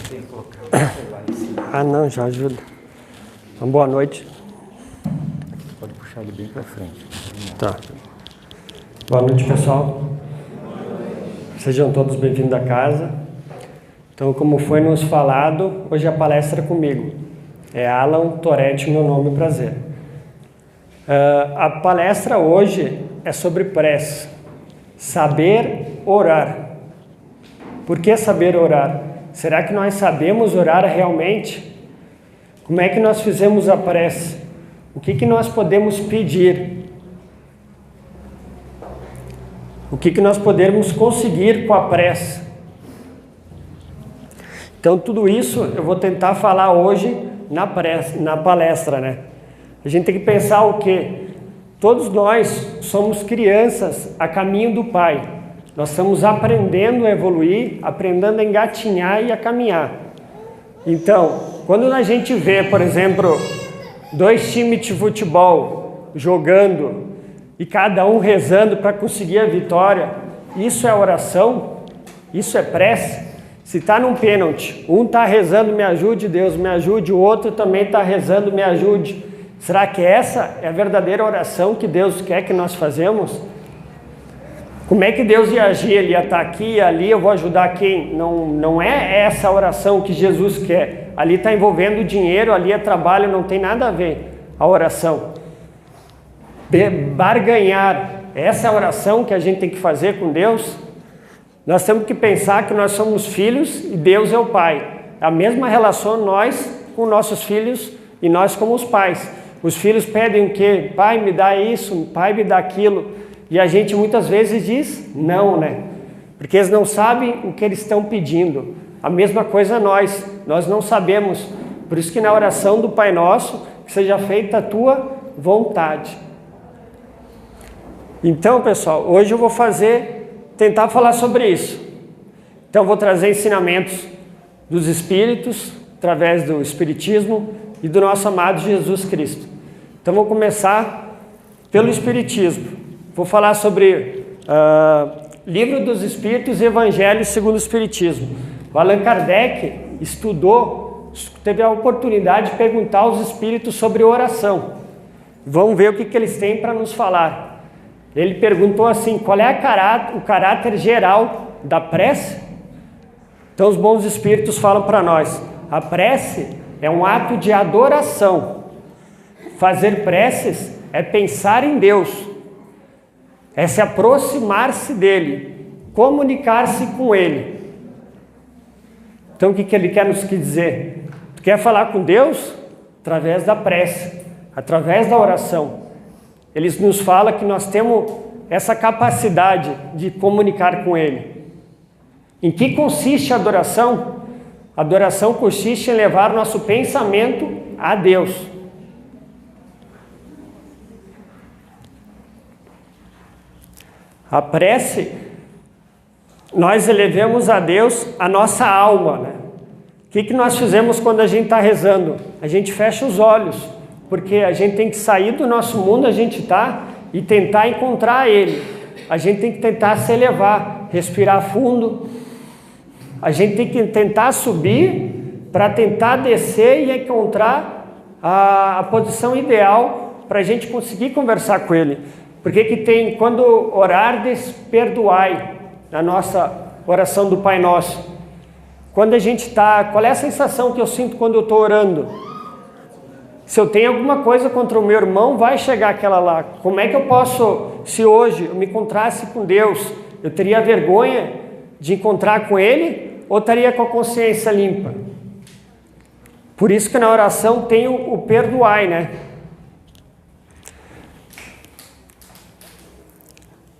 Tem que colocar o celular em cima. Ah, não, já ajuda. Então, boa noite. Pode puxar ele bem para frente. Tá. Boa noite, pessoal. Sejam todos bem-vindos à casa. Então, como foi nos falado, hoje a palestra é comigo. É Alan Toretti, meu nome, prazer. A palestra hoje é sobre prece. Saber orar. Por que saber orar? Será que nós sabemos orar realmente? Como é que nós fizemos a prece? O que nós podemos pedir? O que nós podemos conseguir com a prece? Então, tudo isso eu vou tentar falar hoje na palestra, né? A gente tem que pensar o quê? Todos nós somos crianças a caminho do Pai. Nós estamos aprendendo a evoluir, aprendendo a engatinhar e a caminhar. Então, quando a gente vê, por exemplo, dois times de futebol jogando e cada um rezando para conseguir a vitória, isso é oração? Isso é prece? Se está num pênalti, um está rezando, me ajude, Deus me ajude, o outro também está rezando, me ajude. Será que essa é a verdadeira oração que Deus quer que nós fazemos? Como é que Deus ia agir? Ele ia estar aqui e ali, eu vou ajudar quem? Não é essa oração que Jesus quer. Ali está envolvendo dinheiro, ali é trabalho, não tem nada a ver a oração. Barganhar, essa é a oração que a gente tem que fazer com Deus? Nós temos que pensar que nós somos filhos e Deus é o Pai. A mesma relação nós com nossos filhos e nós como os pais. Os filhos pedem o quê? Pai, me dá isso, pai, me dá aquilo. E a gente muitas vezes diz não, né? Porque eles não sabem o que eles estão pedindo. A mesma coisa nós não sabemos. Por isso que na oração do Pai Nosso, que seja feita a tua vontade. Então, pessoal, hoje eu vou tentar falar sobre isso. Então, vou trazer ensinamentos dos Espíritos, através do Espiritismo e do nosso amado Jesus Cristo. Então, vou começar pelo Espiritismo. Vou falar sobre Livro dos Espíritos e Evangelho segundo o Espiritismo. O Allan Kardec teve a oportunidade de perguntar aos Espíritos sobre oração. Vamos ver o que eles têm para nos falar. Ele perguntou assim, qual é o caráter geral da prece? Então os bons Espíritos falam para nós, a prece é um ato de adoração. Fazer preces é pensar em Deus. É se aproximar-se dele, comunicar-se com ele. Então o que ele quer nos dizer? Tu quer falar com Deus? Através da prece, através da oração. Ele nos fala que nós temos essa capacidade de comunicar com ele. Em que consiste a adoração? A adoração consiste em levar nosso pensamento a Deus. A prece, nós elevamos a Deus a nossa alma, né? O que nós fizemos quando a gente está rezando? A gente fecha os olhos, porque a gente tem que sair do nosso mundo, a gente está, e tentar encontrar Ele. A gente tem que tentar se elevar, respirar fundo. A gente tem que tentar subir para tentar descer e encontrar a posição ideal para a gente conseguir conversar com Ele. Porque que tem, quando orardes, perdoai, na nossa oração do Pai Nosso. Quando a gente está, qual é a sensação que eu sinto quando eu estou orando? Se eu tenho alguma coisa contra o meu irmão, vai chegar aquela lá. Como é que eu posso, se hoje eu me encontrasse com Deus, eu teria vergonha de encontrar com Ele ou estaria com a consciência limpa? Por isso que na oração tem o perdoai, né?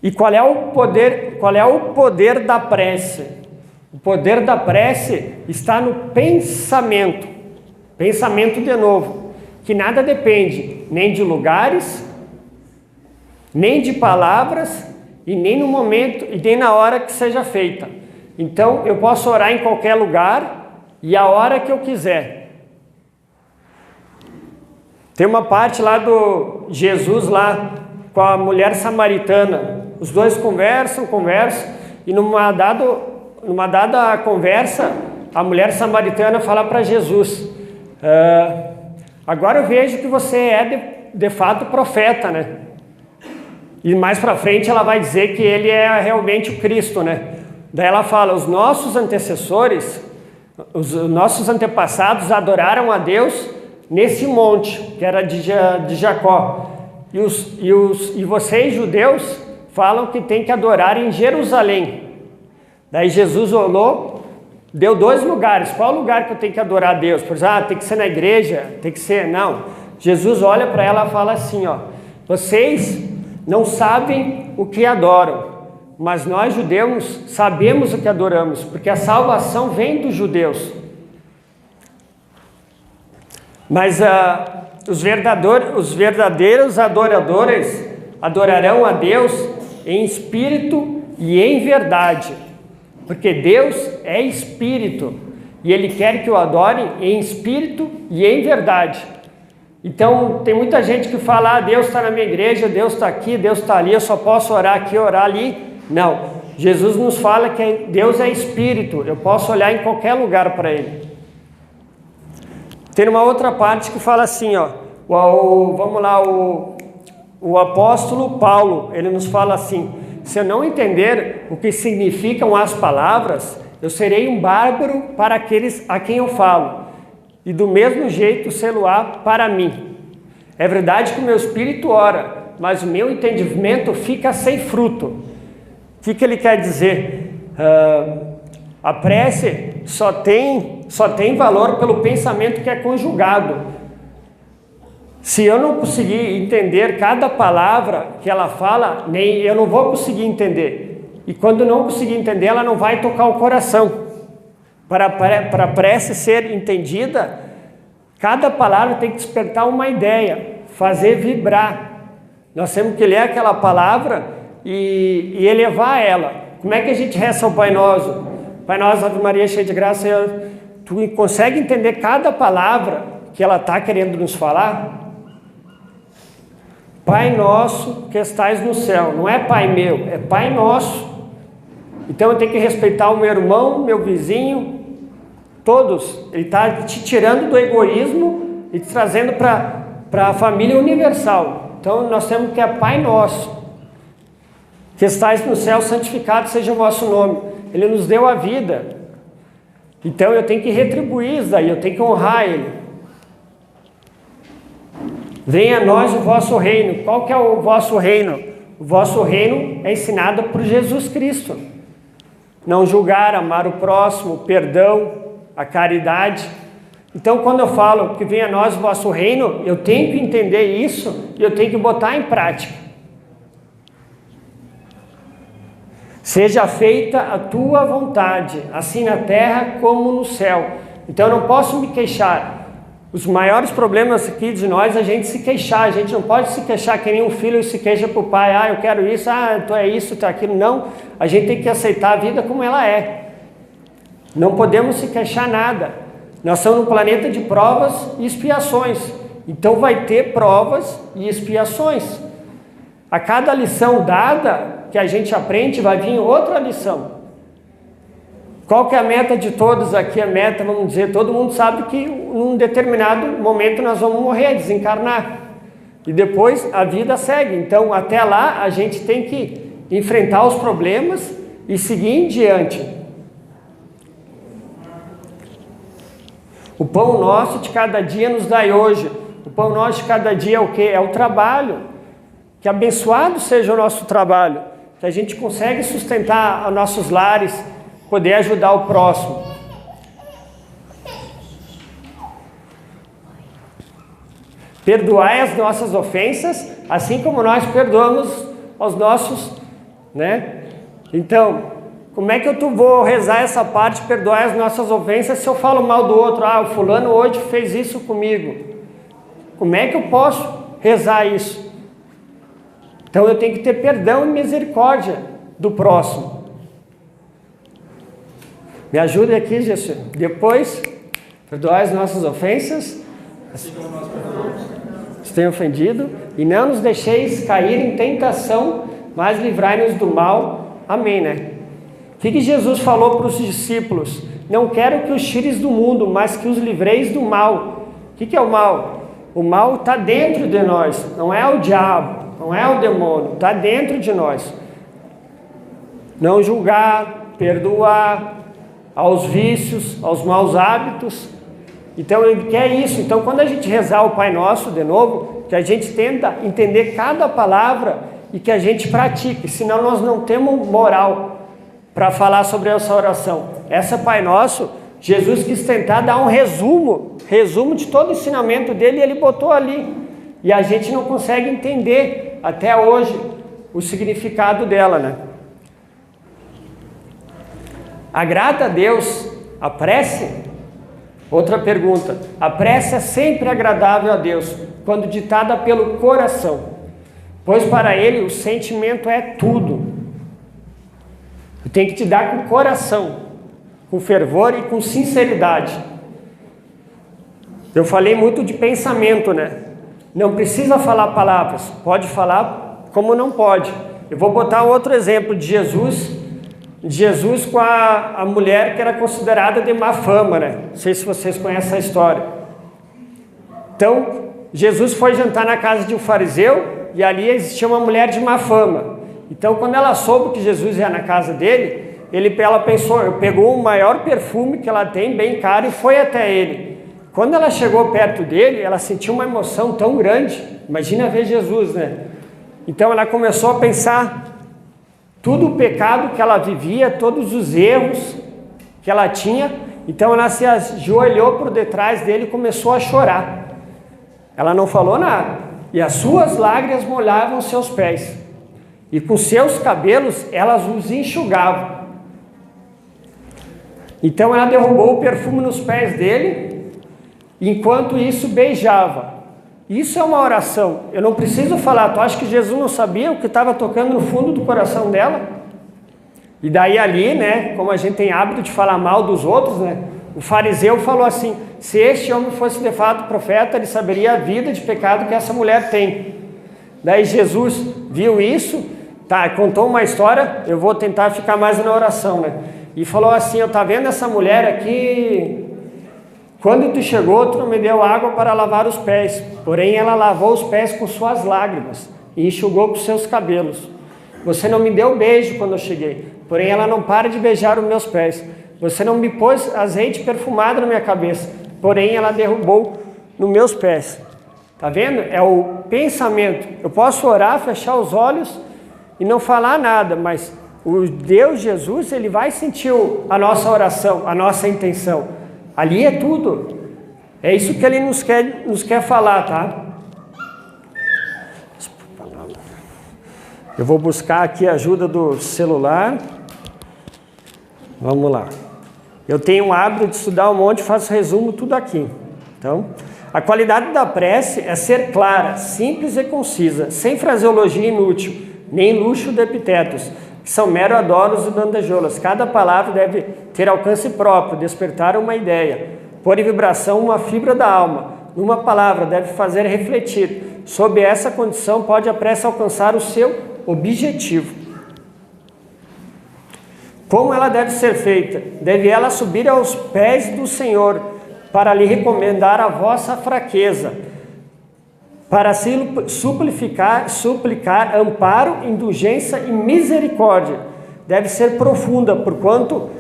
E qual é o poder da prece? O poder da prece está no pensamento. Pensamento de novo, que nada depende nem de lugares, nem de palavras e nem no momento e nem na hora que seja feita. Então eu posso orar em qualquer lugar e a hora que eu quiser. Tem uma parte lá do Jesus lá com a mulher samaritana. Os dois conversam, e numa dada conversa, a mulher samaritana fala para Jesus, agora eu vejo que você é de fato profeta, né? E mais para frente ela vai dizer que ele é realmente o Cristo, né? Daí ela fala, os nossos antecessores, os nossos antepassados adoraram a Deus nesse monte, que era de Jacó. E vocês, judeus, falam que tem que adorar em Jerusalém. Daí Jesus olhou, deu 2 lugares. Qual lugar que eu tenho que adorar a Deus? Por exemplo, tem que ser na igreja, tem que ser... Não. Jesus olha para ela e fala assim, ó, vocês não sabem o que adoram, mas nós judeus sabemos o que adoramos, porque a salvação vem dos judeus. Mas os verdadeiros adoradores adorarão a Deus em espírito e em verdade, porque Deus é espírito e Ele quer que o adore em espírito e em verdade. Então tem muita gente que fala, Deus está na minha igreja, Deus está aqui, Deus está ali, eu só posso orar aqui, orar ali. Não, Jesus nos fala que Deus é espírito, eu posso olhar em qualquer lugar para Ele. Tem uma outra parte que fala assim, ó, vamos lá, o apóstolo Paulo, ele nos fala assim, se eu não entender o que significam as palavras, eu serei um bárbaro para aqueles a quem eu falo, e do mesmo jeito sê-lo-á para mim. É verdade que o meu espírito ora, mas o meu entendimento fica sem fruto. O que ele quer dizer? A prece só tem valor pelo pensamento que é conjugado. Se eu não conseguir entender cada palavra que ela fala, eu não vou conseguir entender. E quando não conseguir entender, ela não vai tocar o coração. Para a prece ser entendida, cada palavra tem que despertar uma ideia, fazer vibrar. Nós temos que ler aquela palavra e elevar ela. Como é que a gente reza o Pai Nosso? Pai Nosso, Ave Maria, cheia de graça. Tu consegue entender cada palavra que ela está querendo nos falar? Pai Nosso que estais no céu. Não é Pai meu, é Pai Nosso. Então eu tenho que respeitar o meu irmão, meu vizinho, todos. Ele está te tirando do egoísmo e te trazendo para a família universal. Então nós temos que é Pai Nosso que estais no céu, santificado seja o vosso nome. Ele nos deu a vida. Então eu tenho que retribuir isso daí, eu tenho que honrar Ele. Venha a nós o vosso reino. Qual que é o vosso reino? O vosso reino é ensinado por Jesus Cristo. Não julgar, amar o próximo, o perdão, a caridade. Então quando eu falo que venha a nós o vosso reino, eu tenho que entender isso e eu tenho que botar em prática. Seja feita a tua vontade, assim na terra como no céu. Então eu não posso me queixar. Os maiores problemas aqui de nós é a gente se queixar. A gente não pode se queixar que nem um filho se queixa para o pai. Eu quero isso, tu é isso, tu é aquilo. Não, a gente tem que aceitar a vida como ela é. Não podemos se queixar nada. Nós estamos num planeta de provas e expiações. Então vai ter provas e expiações. A cada lição dada que a gente aprende, vai vir outra lição. Qual que é a meta de todos aqui? A meta, vamos dizer, todo mundo sabe que num determinado momento nós vamos morrer, desencarnar. E depois a vida segue. Então, até lá, a gente tem que enfrentar os problemas e seguir em diante. O pão nosso de cada dia nos dai hoje. O pão nosso de cada dia é o quê? É o trabalho. Que abençoado seja o nosso trabalho. Que a gente consegue sustentar os nossos lares, poder ajudar o próximo. Perdoai as nossas ofensas, assim como nós perdoamos aos nossos, né? Então, como é que eu vou rezar essa parte, perdoar as nossas ofensas, se eu falo mal do outro? O fulano hoje fez isso comigo. Como é que eu posso rezar isso? Então eu tenho que ter perdão e misericórdia do próximo. Me ajude aqui, Jesus. Depois, perdoai as nossas ofensas, se tenham ofendido, e não nos deixeis cair em tentação, mas livrai-nos do mal. Amém, né? O que Jesus falou para os discípulos? Não quero que os tires do mundo, mas que os livreis do mal. O que é o mal? O mal está dentro de nós, não é o diabo, não é o demônio, está dentro de nós. Não julgar, perdoar aos vícios, aos maus hábitos. Então ele quer isso. Então quando a gente rezar o Pai Nosso de novo, que a gente tenta entender cada palavra e que a gente pratique, senão nós não temos moral para falar sobre essa oração. Essa Pai Nosso, Jesus quis tentar dar um resumo de todo o ensinamento dele e ele botou ali. E a gente não consegue entender até hoje o significado dela, né? Agrada a Deus a prece? Outra pergunta. A prece é sempre agradável a Deus, quando ditada pelo coração, pois para Ele o sentimento é tudo. Tem que te dar com o coração, com fervor e com sinceridade. Eu falei muito de pensamento, né? Não precisa falar palavras, pode falar como não pode. Eu vou botar outro exemplo de Jesus com a mulher que era considerada de má fama, né? Não sei se vocês conhecem essa história. Então, Jesus foi jantar na casa de um fariseu e ali existia uma mulher de má fama. Então, quando ela soube que Jesus ia na casa dele, ela pensou, pegou o maior perfume que ela tem, bem caro, e foi até ele. Quando ela chegou perto dele, ela sentiu uma emoção tão grande. Imagina ver Jesus, né? Então, ela começou a pensar tudo o pecado que ela vivia, todos os erros que ela tinha. Então ela se ajoelhou por detrás dele e começou a chorar. Ela não falou nada. E as suas lágrimas molhavam seus pés. E com seus cabelos elas os enxugavam. Então ela derrubou o perfume nos pés dele, enquanto isso beijava. Isso é uma oração. Eu não preciso falar. Tu acha que Jesus não sabia o que estava tocando no fundo do coração dela? E daí ali, né, como a gente tem hábito de falar mal dos outros, né, o fariseu falou assim: se este homem fosse de fato profeta, ele saberia a vida de pecado que essa mulher tem. Daí Jesus viu isso, contou uma história. Eu vou tentar ficar mais na oração, né? E falou assim: eu tá vendo essa mulher aqui? Quando tu chegou, tu não me deu água para lavar os pés, porém ela lavou os pés com suas lágrimas e enxugou com seus cabelos. Você não me deu beijo quando eu cheguei, porém ela não para de beijar os meus pés. Você não me pôs azeite perfumado na minha cabeça, porém ela derrubou nos meus pés. Tá vendo? É o pensamento. Eu posso orar, fechar os olhos e não falar nada, mas o Deus Jesus, ele vai sentir a nossa oração, a nossa intenção. Ali é tudo. É isso que ele nos quer falar, tá? Eu vou buscar aqui a ajuda do celular. Vamos lá. Eu tenho um hábito de estudar um monte, faço resumo tudo aqui. Então, a qualidade da prece é ser clara, simples e concisa, sem fraseologia inútil, nem luxo de epitetos, que são mero adoros e bandejoulas. Cada palavra deve ter alcance próprio, despertar uma ideia, pôr em vibração uma fibra da alma. Numa palavra deve fazer refletir. Sob essa condição pode a prece alcançar o seu objetivo. Como ela deve ser feita? Deve ela subir aos pés do Senhor para lhe recomendar a vossa fraqueza, para suplicar amparo, indulgência e misericórdia. Deve ser profunda, porquanto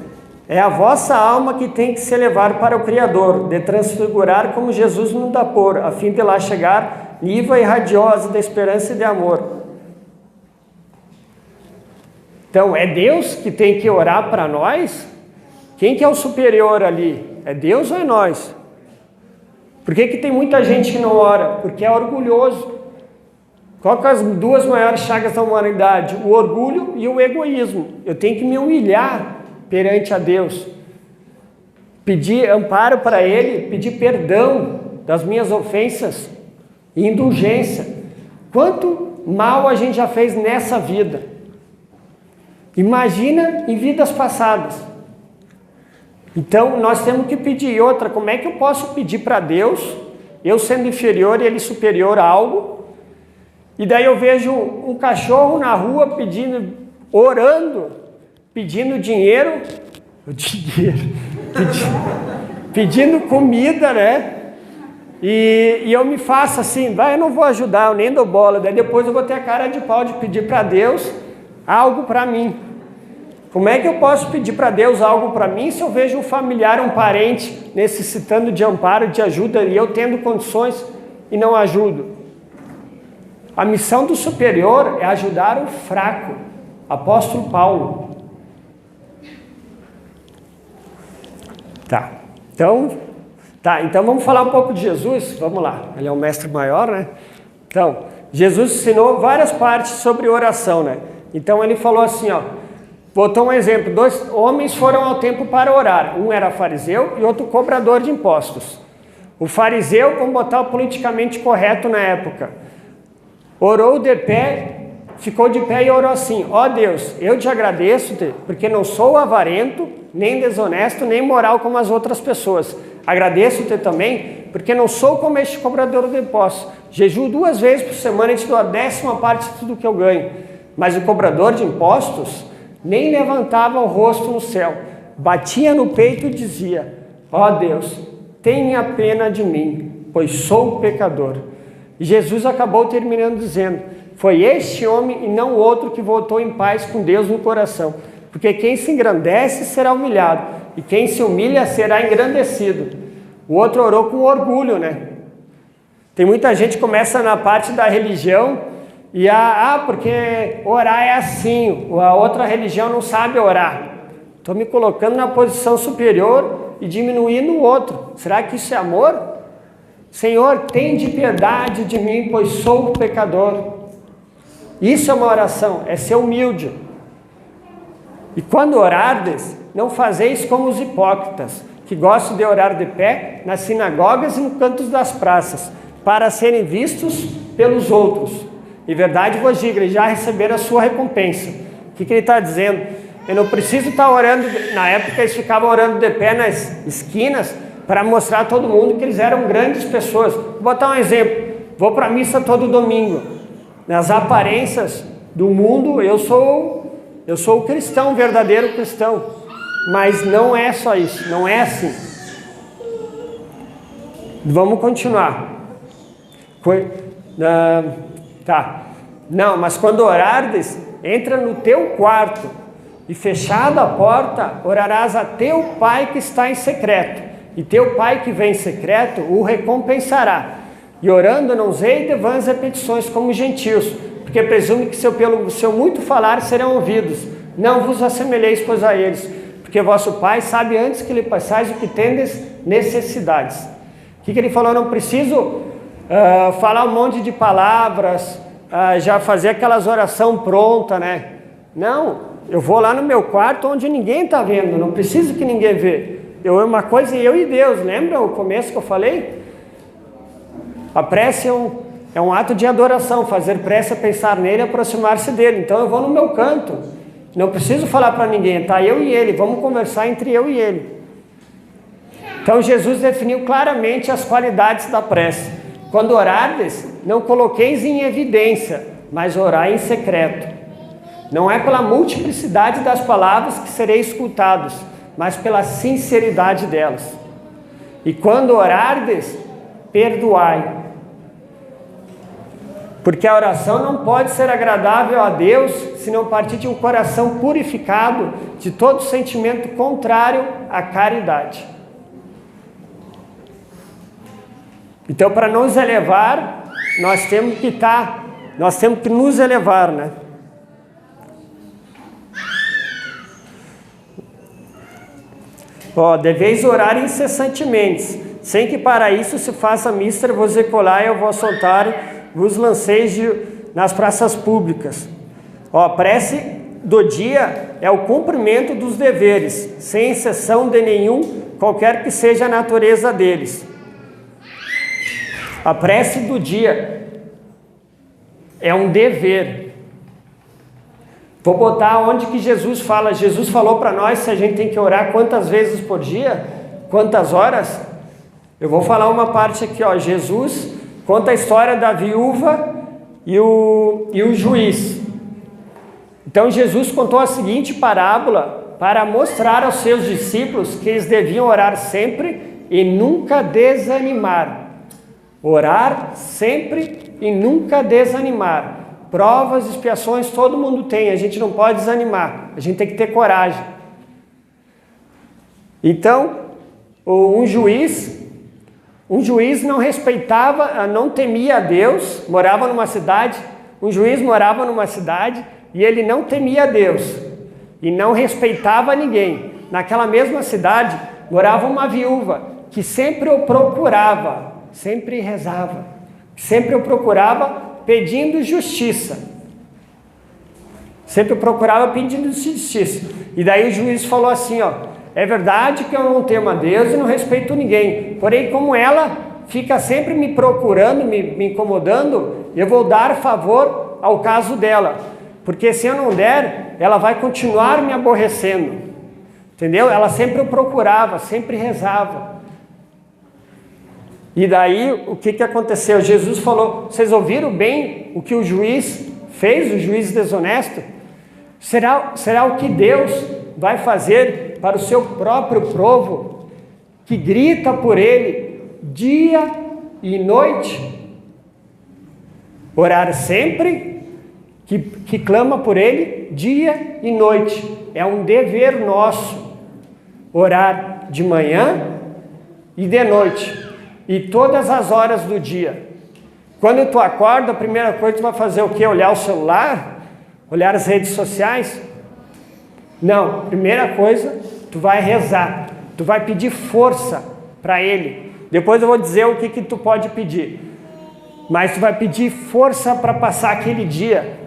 é a vossa alma que tem que se elevar para o Criador, de transfigurar como Jesus nos dá por, a fim de lá chegar viva e radiosa da esperança e de amor. Então, é Deus que tem que orar para nós? Quem que é o superior ali? É Deus ou é nós? Por que tem muita gente que não ora? Porque é orgulhoso. Qual que são as duas maiores chagas da humanidade? O orgulho e o egoísmo. Eu tenho que me humilhar perante a Deus. Pedir amparo para Ele, pedir perdão das minhas ofensas e indulgência. Quanto mal a gente já fez nessa vida? Imagina em vidas passadas. Então, nós temos que pedir. E outra, como é que eu posso pedir para Deus, eu sendo inferior e Ele superior a algo, e daí eu vejo um cachorro na rua pedindo, orando, pedindo dinheiro, pedindo comida, né? E eu me faço assim, eu não vou ajudar, eu nem dou bola. Daí depois eu vou ter a cara de pau de pedir para Deus algo para mim. Como é que eu posso pedir para Deus algo para mim se eu vejo um familiar, um parente necessitando de amparo, de ajuda e eu tendo condições e não ajudo? A missão do superior é ajudar o fraco. Apóstolo Paulo. Então vamos falar um pouco de Jesus. Vamos lá, ele é o mestre maior, né? Então, Jesus ensinou várias partes sobre oração, né? Então ele falou assim, botou um exemplo, 2 homens foram ao templo para orar, um era fariseu e outro cobrador de impostos. O fariseu, vamos botar o politicamente correto na época, orou de pé, ficou de pé e orou assim: ó Deus, eu te agradeço porque não sou avarento, nem desonesto, nem imoral como as outras pessoas. Agradeço-te também porque não sou como este cobrador de impostos. Jejuo 2 vezes por semana e te dou a 10ª parte de tudo que eu ganho. Mas o cobrador de impostos nem levantava o rosto no céu, batia no peito e dizia: ó Deus, tenha pena de mim, pois sou pecador. E Jesus acabou terminando dizendo: foi este homem e não o outro que voltou em paz com Deus no coração. Porque quem se engrandece será humilhado, e quem se humilha será engrandecido. O outro orou com orgulho, né? Tem muita gente que começa na parte da religião e porque orar é assim, a outra religião não sabe orar. Estou me colocando na posição superior e diminuindo o outro. Será que isso é amor? Senhor, tende piedade de mim, pois sou pecador. Isso é uma oração, é ser humilde. E quando orardes, não fazeis como os hipócritas, que gostam de orar de pé nas sinagogas e nos cantos das praças, para serem vistos pelos outros. Em verdade vos digo, eles já receberam a sua recompensa. O que ele está dizendo? Eu não preciso estar orando, na época eles ficavam orando de pé nas esquinas, para mostrar a todo mundo que eles eram grandes pessoas. Vou botar um exemplo, vou para a missa todo domingo. Nas aparências do mundo, eu sou o cristão, o verdadeiro cristão. Mas não é só isso, não é assim. Vamos continuar. Não, mas quando orardes, entra no teu quarto e fechada a porta, orarás a teu pai que está em secreto. E teu pai que vem em secreto o recompensará. E orando não usei de vãs repetições como gentios, porque presume que pelo seu muito falar serão ouvidos. Não vos assemelheis, pois, a eles, porque vosso Pai sabe antes que lhe passais o que tendes necessidades. O que ele falou? Não preciso falar um monte de palavras, já fazer aquelas orações prontas, né? Não, eu vou lá no meu quarto onde ninguém está vendo, não preciso que ninguém vê. Uma coisa eu e Deus, lembra o começo que eu falei? A prece é um ato de adoração, fazer prece é pensar nele e aproximar-se dele. Então eu vou no meu canto, não preciso falar para ninguém, está eu e ele, vamos conversar entre eu e ele. Então Jesus definiu claramente as qualidades da prece. Quando orardes, não coloqueis em evidência, mas orai em secreto. Não é pela multiplicidade das palavras que sereis escutados, mas pela sinceridade delas. E quando orardes, perdoai. Porque a oração não pode ser agradável a Deus se não partir de um coração purificado de todo sentimento contrário à caridade. Então, para nos elevar, nós temos que nos elevar, né? Deveis orar incessantemente, sem que para isso se faça mister vos recolai ao vosso altar, vos lanceis nas praças públicas. A prece do dia é o cumprimento dos deveres, sem exceção de nenhum, qualquer que seja a natureza deles. A prece do dia é um dever. Vou botar onde que Jesus fala. Jesus falou para nós se a gente tem que orar quantas vezes por dia, quantas horas. Eu vou falar uma parte aqui, Jesus conta a história da viúva e o juiz. Então Jesus contou a seguinte parábola para mostrar aos seus discípulos que eles deviam orar sempre e nunca desanimar. Orar sempre e nunca desanimar. Provas, expiações, todo mundo tem, a gente não pode desanimar, a gente tem que ter coragem. Então, um juiz não respeitava, não temia a Deus, morava numa cidade, um juiz morava numa cidade e ele não temia a Deus e não respeitava ninguém. Naquela mesma cidade morava uma viúva que sempre o procurava, sempre rezava, sempre o procurava pedindo justiça. Sempre o procurava pedindo justiça. E daí o juiz falou assim, é verdade que eu não temo a Deus e não respeito ninguém, porém como ela fica sempre me procurando, me incomodando, eu vou dar favor ao caso dela, porque se eu não der, ela vai continuar me aborrecendo, entendeu? Ela sempre o procurava, sempre rezava. E daí o que aconteceu? Jesus falou, vocês ouviram bem o que o juiz fez, o juiz desonesto? Será o que Deus vai fazer para o seu próprio povo, que grita por ele dia e noite? Orar sempre, que clama por ele dia e noite. É um dever nosso, orar de manhã e de noite, e todas as horas do dia. Quando tu acorda, a primeira coisa que tu vai fazer o quê? Olhar o celular? Olhar as redes sociais? Não, primeira coisa, tu vai rezar, tu vai pedir força para ele. Depois eu vou dizer o que tu pode pedir, mas tu vai pedir força para passar aquele dia.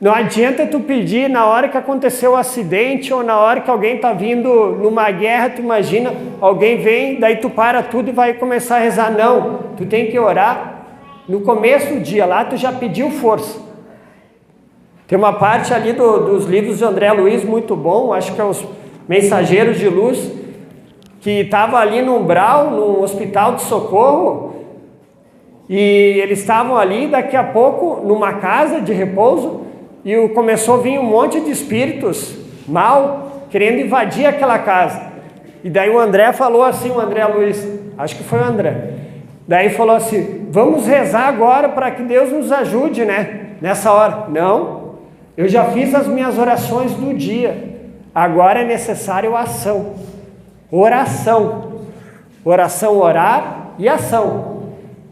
Não adianta tu pedir na hora que aconteceu o acidente ou na hora que alguém está vindo numa guerra, tu imagina, alguém vem, daí tu para tudo e vai começar a rezar. Não, tu tem que orar no começo do dia, lá tu já pediu força. Tem uma parte ali dos livros de André Luiz muito bom, acho que é os Mensageiros de Luz, que estava ali no umbral, no hospital de socorro, e eles estavam ali, daqui a pouco, numa casa de repouso, e começou a vir um monte de espíritos mal, querendo invadir aquela casa. E daí o André falou assim, o André Luiz, acho que foi o André, daí falou assim, vamos rezar agora para que Deus nos ajude, né? Nessa hora. Não, eu já fiz as minhas orações do dia, agora é necessário ação. Oração. Oração, orar e ação.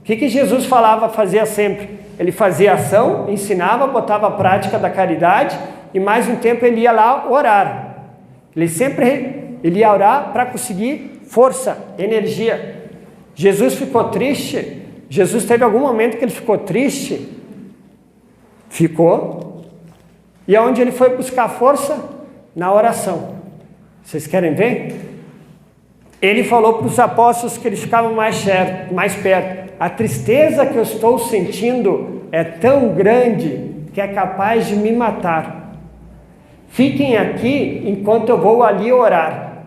O que Jesus falava, fazia sempre? Ele fazia ação, ensinava, botava a prática da caridade e mais um tempo ele ia lá orar. Ele ia orar para conseguir força, energia. Jesus ficou triste? Jesus teve algum momento que ele ficou triste? Ficou. E aonde ele foi buscar força? Na oração. Vocês querem ver? Ele falou para os apóstolos que eles ficavam mais perto. A tristeza que eu estou sentindo é tão grande que é capaz de me matar. Fiquem aqui enquanto eu vou ali orar.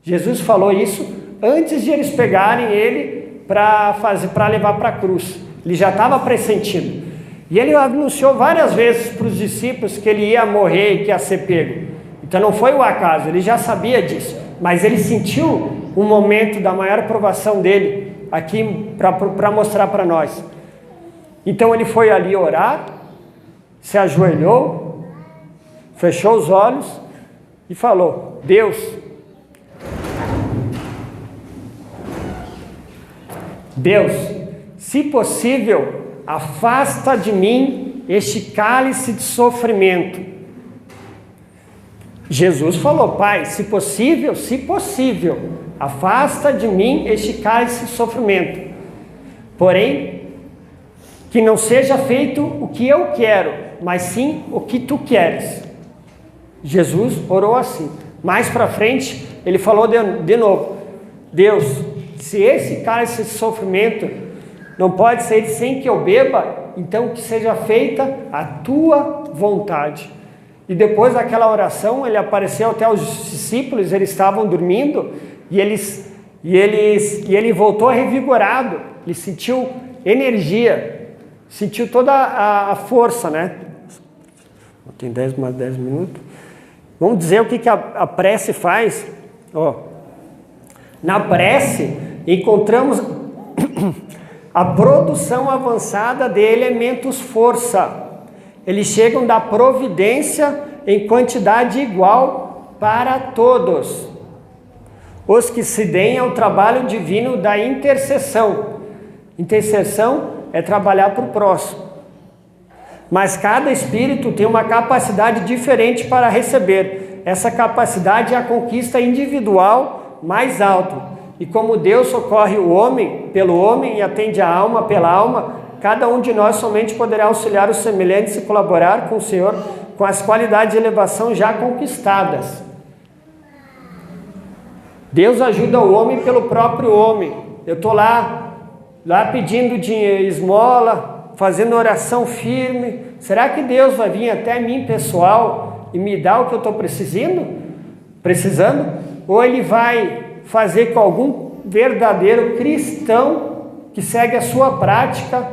Jesus falou isso antes de eles pegarem ele para levar para a cruz. Ele já estava pressentindo. E ele anunciou várias vezes para os discípulos que ele ia morrer e que ia ser pego. Então não foi o acaso, ele já sabia disso. Mas ele sentiu um momento da maior provação dele aqui para mostrar para nós. Então ele foi ali orar, se ajoelhou, fechou os olhos e falou: Deus, se possível, afasta de mim este cálice de sofrimento. Jesus falou: Pai, se possível, afasta de mim este cálice de sofrimento. Porém, que não seja feito o que eu quero, mas sim o que tu queres. Jesus orou assim. Mais para frente, ele falou de novo: Deus, se esse cálice de sofrimento não pode ser sem que eu beba, então que seja feita a tua vontade. E depois daquela oração, ele apareceu até aos discípulos, eles estavam dormindo, e ele voltou revigorado, ele sentiu energia, sentiu toda a força, né? Tem mais 10 minutos. Vamos dizer o que a prece faz? Ó, na prece, encontramos a produção avançada de elementos força. Eles chegam da providência em quantidade igual para todos. Os que se deem ao trabalho divino da intercessão. Intercessão é trabalhar para o próximo. Mas cada espírito tem uma capacidade diferente para receber. Essa capacidade é a conquista individual mais alta. E como Deus socorre o homem pelo homem e atende a alma pela alma, cada um de nós somente poderá auxiliar os semelhantes e colaborar com o Senhor com as qualidades de elevação já conquistadas. Deus ajuda o homem pelo próprio homem. Eu estou lá pedindo dinheiro, esmola, fazendo oração firme. Será que Deus vai vir até mim, pessoal, e me dar o que eu estou precisando? Ou Ele vai fazer com algum verdadeiro cristão que segue a sua prática,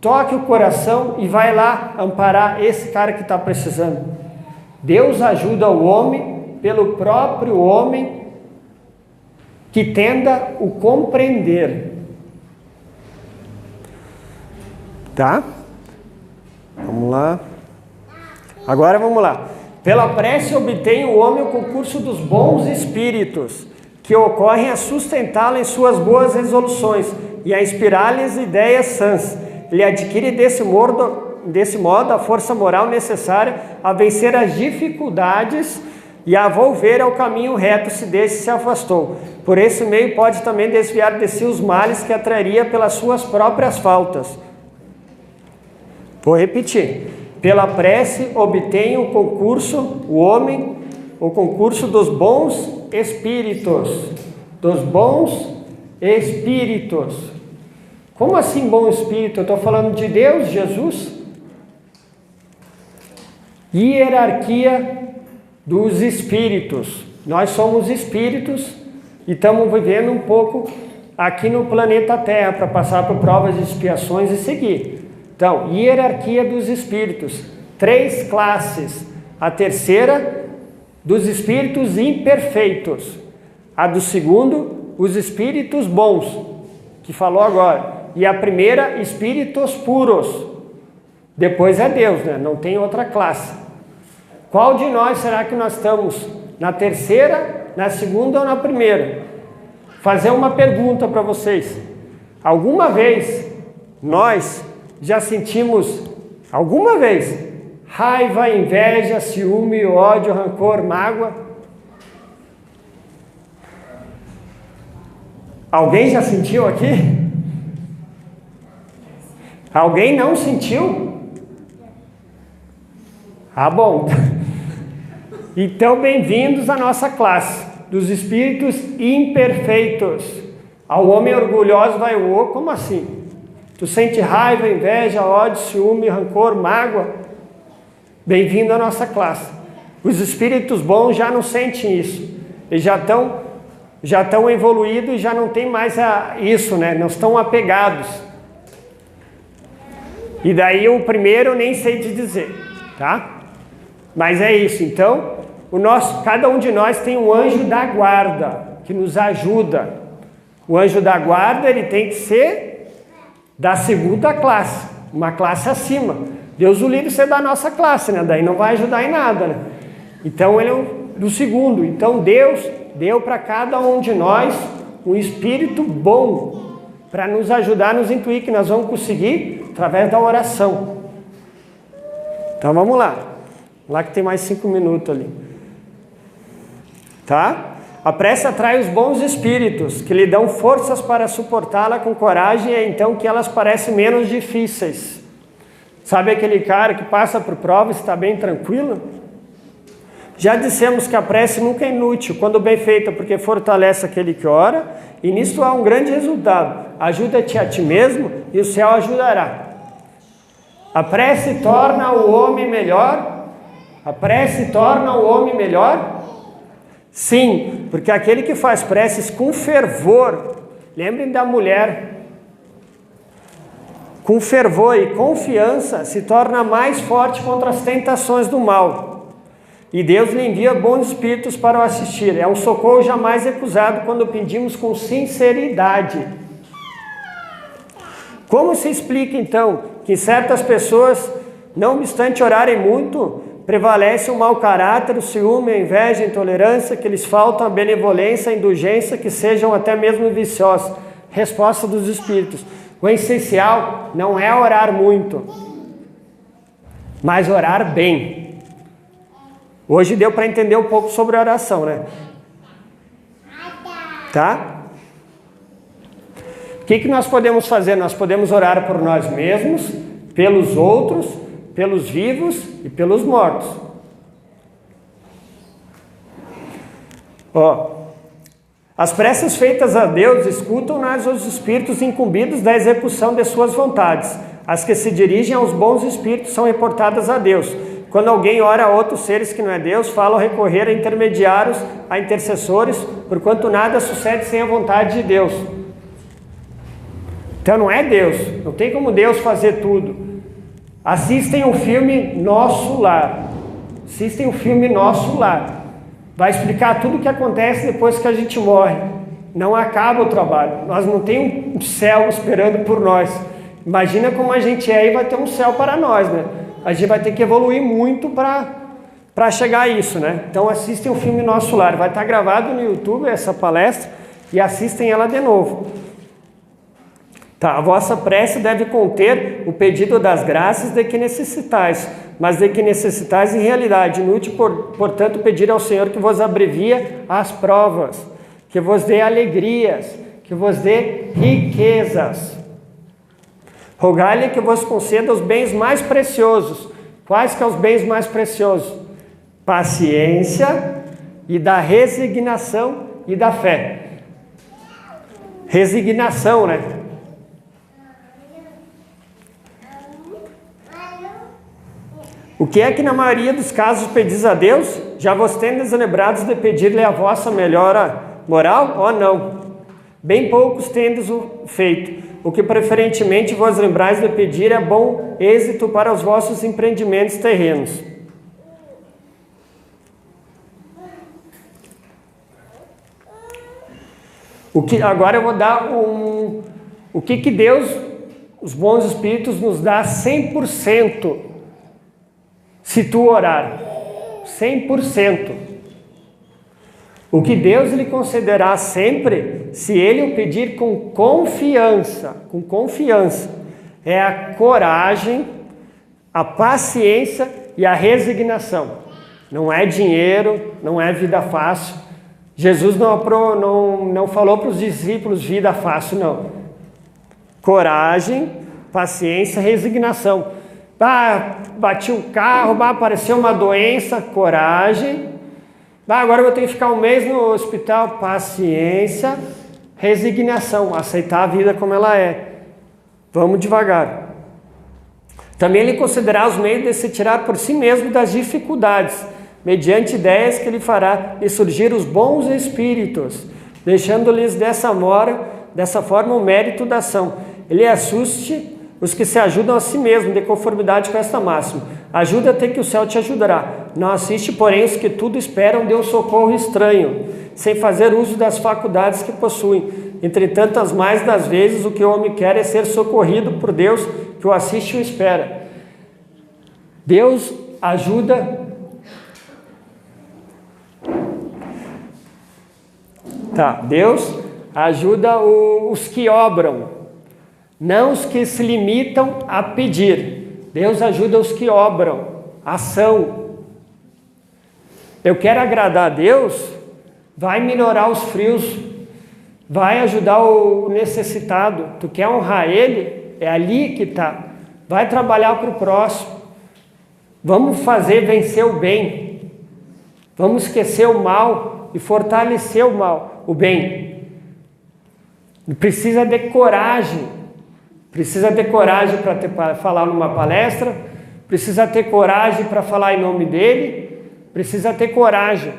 toque o coração e vai lá amparar esse cara que está precisando? Deus ajuda o homem pelo próprio homem que tenda o compreender. Tá? Vamos lá. Agora vamos lá. Pela prece obtém o homem o concurso dos bons espíritos, que ocorrem a sustentá-lo em suas boas resoluções e a inspirar-lhes ideias sãs. Ele adquire desse modo a força moral necessária a vencer as dificuldades e a volver ao caminho reto se desse se afastou. Por esse meio pode também desviar de si os males que atrairia pelas suas próprias faltas. Vou repetir. Pela prece obtém o concurso, o homem, o concurso dos bons espíritos. Dos bons espíritos. Como assim bom espírito? Eu estou falando de Deus, Jesus? Hierarquia dos espíritos. Nós somos espíritos e estamos vivendo um pouco aqui no planeta Terra para passar por provas de expiações e seguir. Então, hierarquia dos espíritos. 3 classes. A terceira, dos espíritos imperfeitos. A do segundo, os espíritos bons, que falou agora. E a primeira, espíritos puros. Depois é Deus, né? Não tem outra classe. Qual de nós será que nós estamos? Na terceira, na segunda ou na primeira? Fazer uma pergunta para vocês. Alguma vez nós já sentimos, alguma vez, raiva, inveja, ciúme, ódio, rancor, mágoa? Alguém já sentiu aqui? Alguém não sentiu? Ah, bom. Então, bem-vindos à nossa classe dos espíritos imperfeitos. Ao homem orgulhoso vai o como assim? Tu sente raiva, inveja, ódio, ciúme, rancor, mágoa? Bem-vindo à nossa classe. Os espíritos bons já não sentem isso. Eles já estão evoluídos e já não tem mais isso, né? Não estão apegados. E daí o primeiro eu nem sei te dizer, tá? Mas é isso. Então, cada um de nós tem um anjo da guarda que nos ajuda. O anjo da guarda, ele tem que ser da segunda classe, uma classe acima. Deus o livre ser da nossa classe, né? Daí não vai ajudar em nada, né? Então ele é do segundo. Então Deus deu para cada um de nós um espírito bom para nos ajudar, nos intuir que nós vamos conseguir através da oração. Então vamos lá. Lá que tem mais 5 minutos ali. Tá? A prece atrai os bons espíritos, que lhe dão forças para suportá-la com coragem, e é então que elas parecem menos difíceis. Sabe aquele cara que passa por prova e está bem tranquilo? Já dissemos que a prece nunca é inútil, quando bem feita, porque fortalece aquele que ora, e nisto há um grande resultado. Ajuda-te a ti mesmo e o céu ajudará. A prece torna o homem melhor? A prece torna o homem melhor? Sim, porque aquele que faz preces com fervor, lembrem da mulher, com fervor e confiança se torna mais forte contra as tentações do mal. e Deus lhe envia bons espíritos para o assistir. É um socorro jamais recusado quando pedimos com sinceridade. Como se explica então que certas pessoas, não obstante orarem muito, prevalece o mau caráter, o ciúme, a inveja, a intolerância, que lhes faltam a benevolência, a indulgência, que sejam até mesmo viciosos? Resposta dos espíritos: o essencial não é orar muito, mas orar bem. Hoje deu para entender um pouco sobre a oração, né? Tá? O que nós podemos fazer? Nós podemos orar por nós mesmos, pelos outros, pelos vivos e pelos mortos. As preces feitas a Deus escutam-nas os espíritos incumbidos da execução de suas vontades. As que se dirigem aos bons espíritos são reportadas a Deus. Quando alguém ora a outros seres que não é Deus, falam recorrer a intermediários, a intercessores, porquanto nada sucede sem a vontade de Deus. Então não é Deus, não tem como Deus fazer tudo. Assistem o filme Nosso Lar. Assistem o filme Nosso Lar. Vai explicar tudo o que acontece depois que a gente morre. Não acaba o trabalho. Nós não temos um céu esperando por nós. Imagina como a gente é e vai ter um céu para nós, né? A gente vai ter que evoluir muito para chegar a isso, né? Então assistem o filme Nosso Lar. Vai estar gravado no YouTube essa palestra e assistem ela de novo. Tá, a vossa prece deve conter o pedido das graças de que necessitais, mas de que necessitais em realidade. Inútil, portanto, pedir ao Senhor que vos abrevia as provas, que vos dê alegrias, que vos dê riquezas. Rogai-lhe que vos conceda os bens mais preciosos. Quais que são os bens mais preciosos? Paciência e da resignação e da fé. Resignação, né? O que é que na maioria dos casos pedis a Deus? Já vos tendes lembrados de pedir-lhe a vossa melhora moral? Oh, não. Bem poucos tendes o feito. O que preferentemente vos lembrais de pedir é bom êxito para os vossos empreendimentos terrenos. Agora eu vou dar o que Deus, os bons espíritos, nos dá 100%. Se tu orar 100%, o que Deus lhe concederá sempre, se ele o pedir com confiança, é a coragem, a paciência e a resignação. Não é dinheiro, não é vida fácil. Jesus não falou para os discípulos vida fácil, não. Coragem, paciência, resignação. Bati o carro, apareceu uma doença, coragem. Agora eu vou ter que ficar um mês no hospital, paciência, resignação, aceitar a vida como ela é. Vamos devagar. Também ele considerará os meios de se tirar por si mesmo das dificuldades, mediante ideias que lhe fará de surgir os bons espíritos, deixando-lhes dessa forma o mérito da ação. Ele assuste os que se ajudam a si mesmo, de conformidade com esta máxima. Ajuda-te que o céu te ajudará. Não assiste, porém, os que tudo esperam de um socorro estranho, sem fazer uso das faculdades que possuem. Entretanto, as mais das vezes, o que o homem quer é ser socorrido por Deus, que o assiste e o espera. Deus ajuda... Deus ajuda os que obram, não os que se limitam a pedir. Deus ajuda os que obram, ação. Eu quero agradar a Deus, vai melhorar os frios, vai ajudar o necessitado. Tu quer honrar Ele? É ali que está. Vai trabalhar para o próximo. Vamos fazer vencer o bem. Vamos esquecer o mal e fortalecer o bem. Precisa de coragem. Precisa ter coragem para falar numa palestra, precisa ter coragem para falar em nome dele, precisa ter coragem.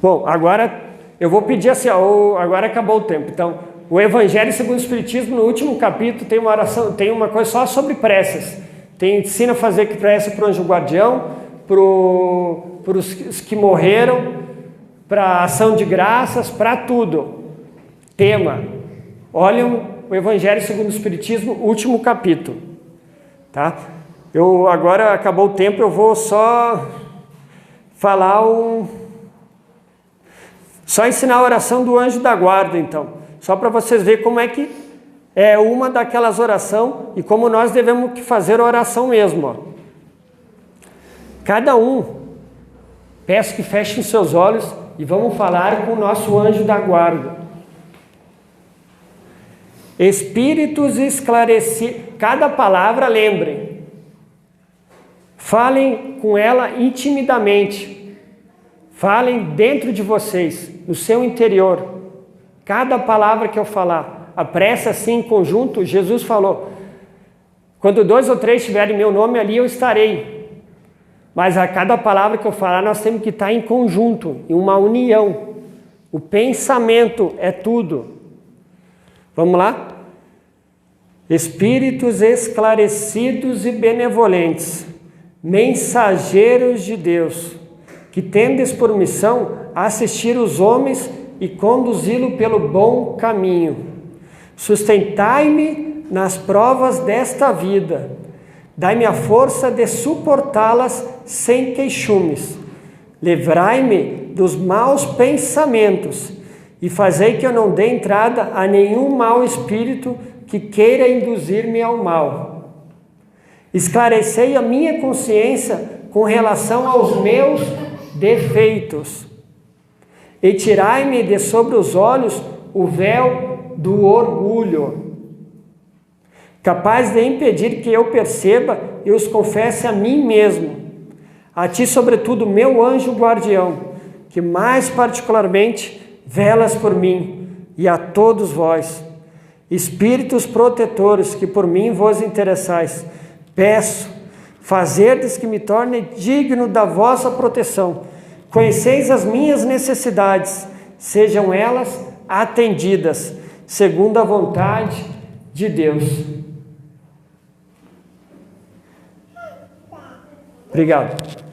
Bom, agora eu vou pedir assim, agora acabou o tempo. Então, o Evangelho segundo o Espiritismo, no último capítulo, tem uma oração, tem uma coisa só sobre preces. ensina a fazer que prece para o anjo guardião, para os que morreram, para ação de graças, para tudo. Tema. Olhem o Evangelho segundo o Espiritismo, último capítulo. Tá? Agora acabou o tempo, eu vou só falar só ensinar a oração do anjo da guarda, então. Só para vocês verem como é que é uma daquelas orações e como nós devemos fazer a oração mesmo. Ó. Cada um, peço que fechem seus olhos e vamos falar com o nosso anjo da guarda. Espíritos esclarecidos, cada palavra lembrem. Falem com ela intimidamente. Falem dentro de vocês, no seu interior. Cada palavra que eu falar. A prece assim em conjunto, Jesus falou, quando 2 ou 3 tiverem meu nome ali, eu estarei. Mas a cada palavra que eu falar, nós temos que estar em conjunto, em uma união. O pensamento é tudo. Vamos lá? Espíritos esclarecidos e benevolentes, mensageiros de Deus, que tendes por missão assistir os homens e conduzi-lo pelo bom caminho. Sustentai-me nas provas desta vida, dai-me a força de suportá-las sem queixumes. Livrai-me dos maus pensamentos e fazei que eu não dê entrada a nenhum mau espírito que queira induzir-me ao mal. Esclarecei a minha consciência com relação aos meus defeitos e tirai-me de sobre os olhos o véu do orgulho, capaz de impedir que eu perceba e os confesse a mim mesmo. A ti, sobretudo, meu anjo guardião, que mais particularmente velas por mim, e a todos vós, espíritos protetores que por mim vos interessais, peço, fazerdes que me torne digno da vossa proteção. Conheceis as minhas necessidades, sejam elas atendidas, segundo a vontade de Deus. Obrigado.